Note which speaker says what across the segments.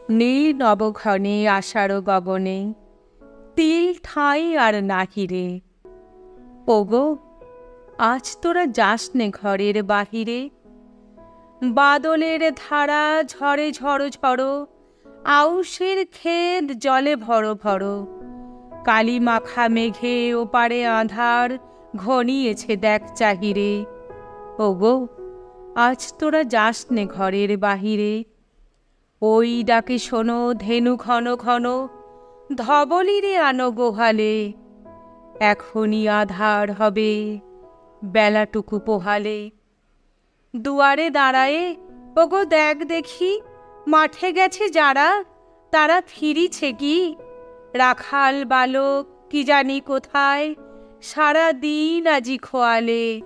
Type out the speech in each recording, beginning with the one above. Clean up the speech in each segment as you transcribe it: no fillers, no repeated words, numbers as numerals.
Speaker 1: নীল নবঘনে আষাঢ় গগনে তিল ঠাঁই আর নাহিরে। ওগো, আজ তোরা যাস নে ঘরের বাহিরে। বাদলের ধারা ঝরে ঝড়ো ঝড়ো, আউশের ক্ষেত জলে ভরো ভরো। কালি মাখা মেঘে ওপারে আঁধার ঘনিয়েছে দেখ চাহিরে। ওগো, আজ তোরা যাস নে ঘরের বাহিরে। ওই ডাকে শোনো ধেনু ঘন ঘন, ধবলিরে আনো গোহালে। এখনই আধার হবে বেলাটুকু পোহালে। দুয়ারে দাঁড়ায়ে ওগো দেখ দেখি, মাঠে গেছে যারা তারা ফিরিছে কি? রাখাল বালক কি জানি কোথায়, সারা দিন আজি খোয়ালে।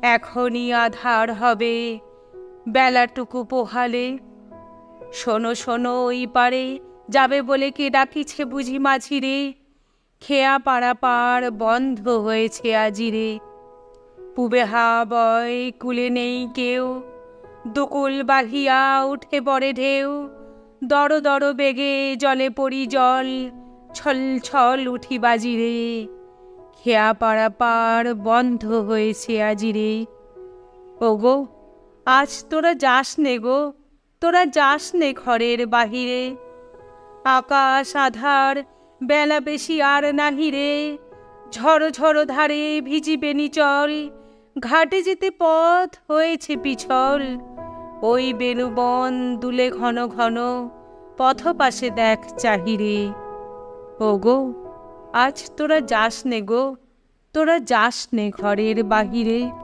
Speaker 1: এখনই আধার হবে বেলাটুকু পোহালে। শোনো শোনো, ওই পারে যাবে বলে কে ডাকিছে বুঝি মাঝিরে। খেয়া পারাপার বন্ধ হয়েছে আজিরে। পুবে হা বয় কুলে নেই কেউ, দুকুল বাহিয়া উঠে পড়ে ঢেউ। দড় দড় বেগে জলে পড়ি জল, ছল ছল উঠি বাজিরে। খেয়া পারাপার বন্ধ হয়েছে আজিরে। ওগো, আজ তোরা যাস নে গো, তোরা যাস নে ঘরের বাহিরে। আকাশ আধার, বেলা বেশি আর নাহিরে। ঝড়ো ঝড়ো ধারে ভিজিবে নিচল, ঘাটে যেতে পথ হয়েছে পিছল। ওই বেণুবন দুলে ঘন ঘন, পথ পাশে দেখ চাহিরে। ওগো, আজ তোরা যাস নে গো, তোরা যাস নে ঘরের বাহিরে।